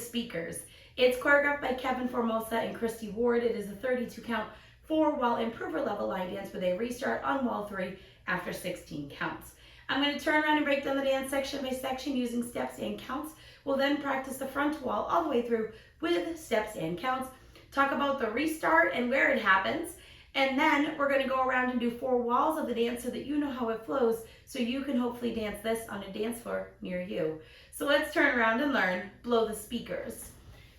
Speakers. It's choreographed by Kevin Formosa and Christie Ward. It is a 32 count 4-wall improver level line dance with a restart on wall 3 after 16 counts. I'm going to turn around and break down the dance section by section using steps and counts. We'll then practice the front wall all the way through with steps and counts, talk about the restart and where it happens, and then we're going to go around and do 4 walls of the dance so that you know how it flows, so you can hopefully dance this on a dance floor near you. So let's turn around and learn Blow the Speakers.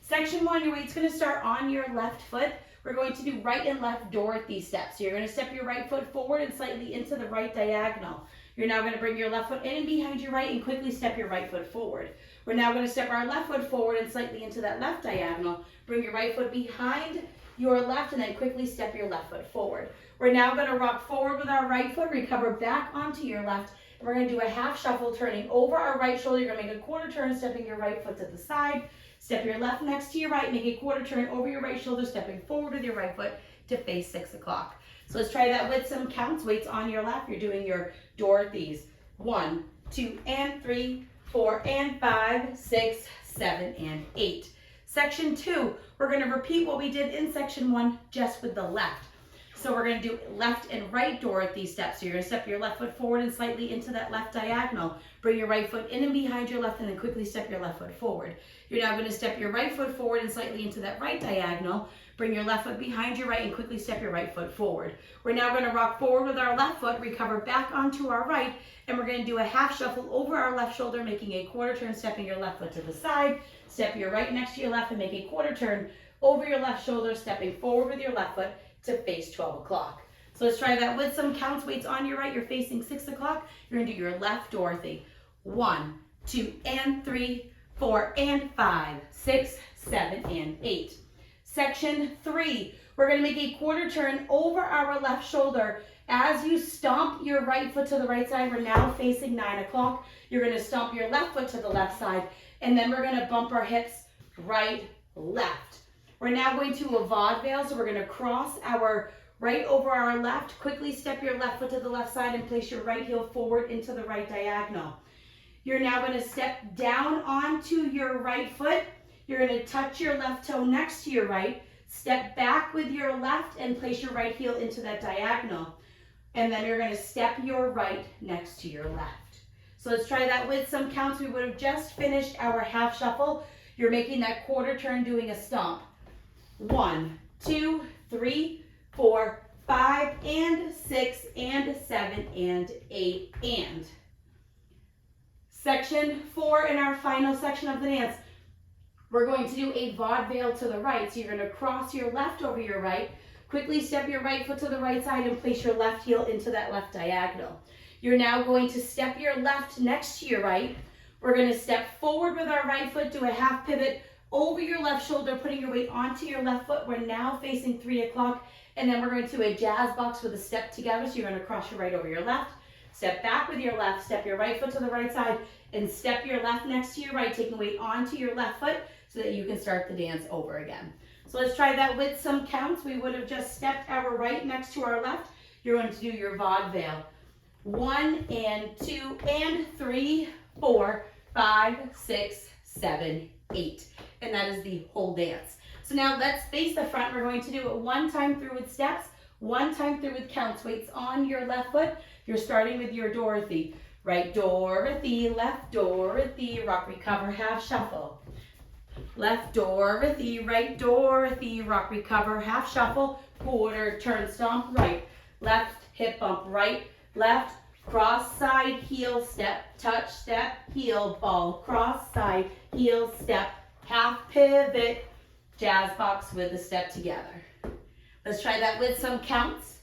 Section 1, your weight's going to start on your left foot. We're going to do right and left Dorothy steps. So you're going to step your right foot forward and slightly into the right diagonal. You're now going to bring your left foot in and behind your right and quickly step your right foot forward. We're now going to step our left foot forward and slightly into that left diagonal. Bring your right foot behind your left and then quickly step your left foot forward. We're now going to rock forward with our right foot, recover back onto your left, and we're going to do a half shuffle turning over our right shoulder. You're going to make a quarter turn, stepping your right foot to the side. Step your left next to your right, make a quarter turn over your right shoulder, stepping forward with your right foot to face 6 o'clock. So let's try that with some counts. Weights on your left. You're doing your Dorothy's. 1, 2, and 3, 4, and 5, 6, 7, and 8. Section 2, we're going to repeat what we did in section 1, just with the left. So we're going to do left and right Dorothy steps. So you're going to step your left foot forward and slightly into that left diagonal. Bring your right foot in and behind your left and then quickly step your left foot forward. You're now going to step your right foot forward and slightly into that right diagonal. Bring your left foot behind your right and quickly step your right foot forward. We're now going to rock forward with our left foot, recover back onto our right, and we're going to do a half shuffle over our left shoulder, making a quarter turn, stepping your left foot to the side. Step your right next to your left and make a quarter turn over your left shoulder, stepping forward with your left foot to face 12 o'clock. So let's try that with some counts. Weights on your right. You're facing 6 o'clock. You're going to do your left Dorothy. 1, 2, and 3, 4, and 5, 6, 7, and 8. Section 3, we're going to make a quarter turn over our left shoulder. As you stomp your right foot to the right side, we're now facing 9 o'clock. You're going to stomp your left foot to the left side, and then we're going to bump our hips right, left. We're now going to a vaudeville, so we're going to cross our right over our left. Quickly step your left foot to the left side and place your right heel forward into the right diagonal. You're now going to step down onto your right foot. You're going to touch your left toe next to your right. Step back with your left and place your right heel into that diagonal. And then you're going to step your right next to your left. So let's try that with some counts. We would have just finished our half shuffle. You're making that quarter turn doing a stomp. 1, 2, 3, 4, 5, and 6, and 7, and 8, and. Section 4 in our final section of the dance. We're going to do a vaudeville to the right. So you're going to cross your left over your right, quickly step your right foot to the right side and place your left heel into that left diagonal. You're now going to step your left next to your right. We're going to step forward with our right foot, do a half pivot over your left shoulder, putting your weight onto your left foot. We're now facing 3 o'clock, and then we're going to a jazz box with a step together. So you're going to cross your right over your left, step back with your left, step your right foot to the right side, and step your left next to your right, taking weight onto your left foot so that you can start the dance over again. So let's try that with some counts. We would have just stepped our right next to our left. You're going to do your vaudeville. 1, and 2, and 3, 4, 5, 6, 7, 8. And that is the whole dance. So now let's face the front. We're going to do it 1 time through with steps, 1 time through with counts. Weights on your left foot. You're starting with your Dorothy. Right Dorothy, left Dorothy, rock, recover, half shuffle. Left Dorothy, right Dorothy, rock, recover, half shuffle, quarter turn, stomp, right, left, hip bump, right, left, cross, side, heel, step, touch, step, heel, ball, cross, side, heel, step, half pivot, jazz box with the step together. Let's try that with some counts.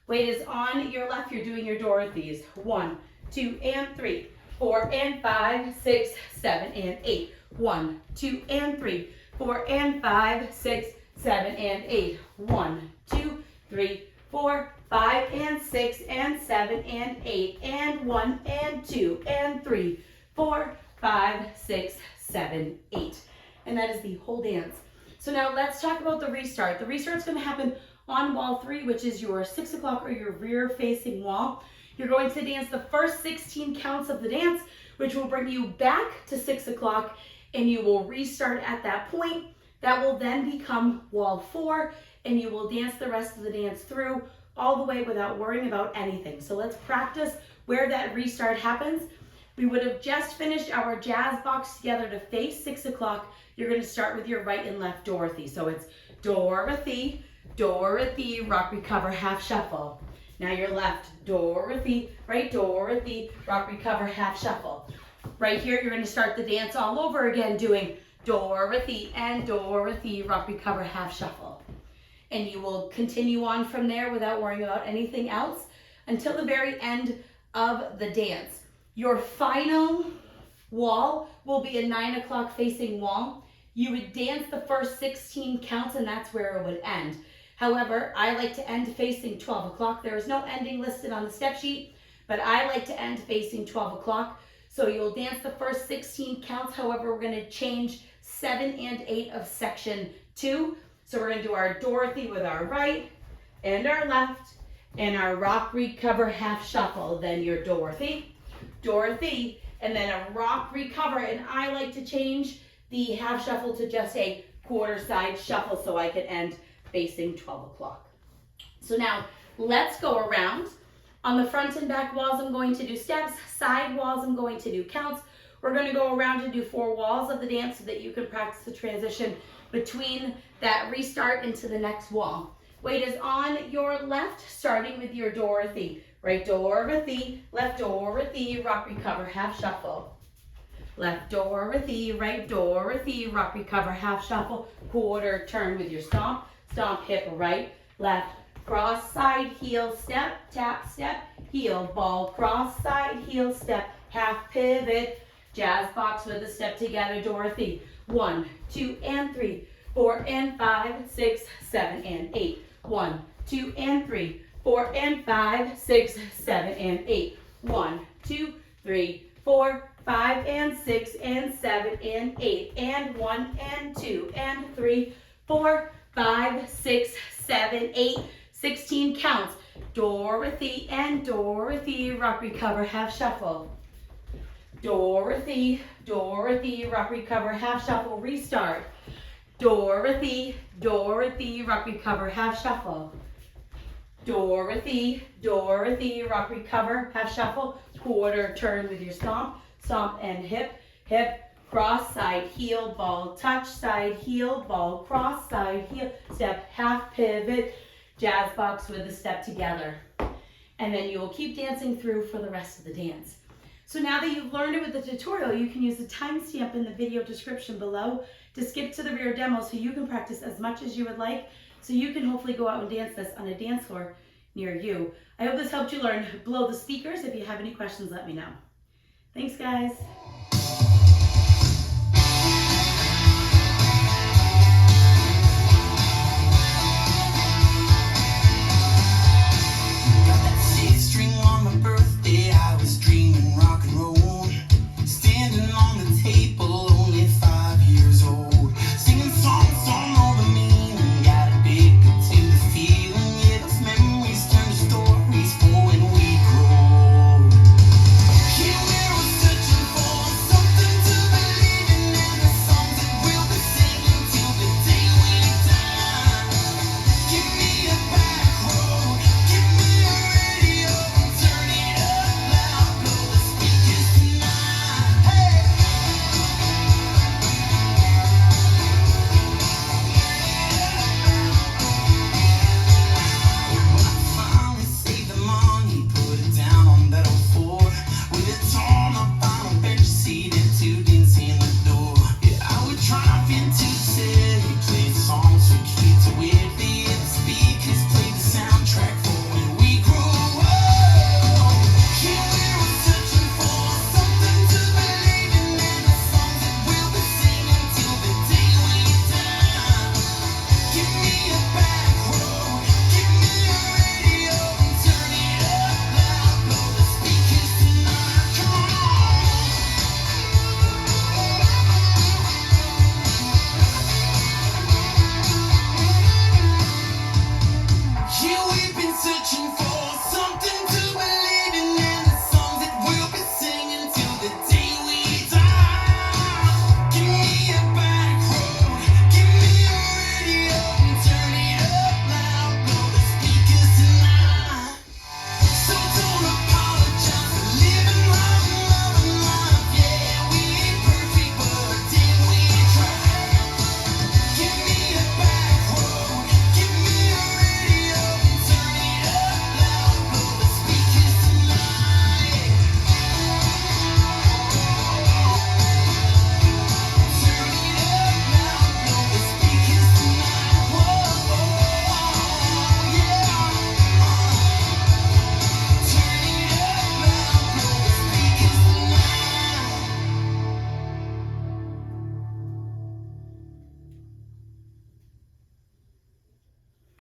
Weight is on your left. You're doing your Dorothy's. 1, 2, and 3, 4, and 5, 6, 7, and 8. 1, 2, and 3, 4, and 5, 6, 7, and 8. 1, 2, 3, 4, 5, and 6, and 7, and 8, and 1, and 2, and 3, 4, 5, 6, 7, 8. And that is the whole dance. So now let's talk about the restart. The restart is going to happen on wall 3, which is your 6 o'clock or your rear facing wall. You're going to dance the first 16 counts of the dance, which will bring you back to 6 o'clock. and you will restart at that point. That will then become wall 4, and you will dance the rest of the dance through all the way without worrying about anything. So let's practice where that restart happens. We would have just finished our jazz box together to face 6 o'clock. You're going to start with your right and left Dorothy. So it's Dorothy, Dorothy, rock, recover, half shuffle. Now your left, Dorothy, right, Dorothy, rock, recover, half shuffle. Right here, you're going to start the dance all over again, doing Dorothy and Dorothy, rock, recover, half shuffle. And you will continue on from there without worrying about anything else until the very end of the dance. Your final wall will be a 9 o'clock facing wall. You would dance the first 16 counts, and that's where it would end. However, I like to end facing 12 o'clock. There is no ending listed on the step sheet, but I like to end facing 12 o'clock. So you'll dance the first 16 counts. However, we're going to change 7 and 8 of section 2. So we're going to do our Dorothy with our right and our left and our rock, recover, half shuffle. Then your Dorothy, Dorothy, and then a rock, recover. And I like to change the half shuffle to just a quarter side shuffle so I can end facing 12 o'clock. So now let's go around. On the front and back walls, I'm going to do steps. Side walls, I'm going to do counts. We're going to go around and do 4 walls of the dance so that you can practice the transition between that restart into the next wall. Weight is on your left, starting with your Dorothy. Right Dorothy, left Dorothy, rock, recover, half shuffle. Left Dorothy, right Dorothy, rock, recover, half shuffle. Quarter turn with your stomp. Stomp, hip, right, left, cross, side, heel, step, tap, step, heel, ball, cross, side, heel, step, half pivot, jazz box with a step together, Dorothy. 1, 2, and 3, 4, and 5, 6, 7, and 8. 1, 2, and 3, 4, and 5, 6, 7, and 8. 1, 2, 3, 4, 5, and 6, and 7, and 8. And 1, and 2, and 3, 4, 5, 6, 7, 8, 16 counts. Dorothy and Dorothy, rock, recover, half shuffle. Dorothy, Dorothy, rock, recover, half shuffle, restart. Dorothy, Dorothy, rock, recover, half shuffle. Dorothy, Dorothy, rock, recover, half shuffle, quarter turn with your stomp, stomp and hip, hip, cross, side, heel, ball, touch, side, heel, ball, cross, side, heel, step, half pivot, jazz box with a step together. And then you will keep dancing through for the rest of the dance. So now that you've learned it with the tutorial, you can use the timestamp in the video description below to skip to the rear demo so you can practice as much as you would like, so you can hopefully go out and dance this on a dance floor near you. I hope this helped you learn. Below the speakers, if you have any questions, let me know. Thanks, guys.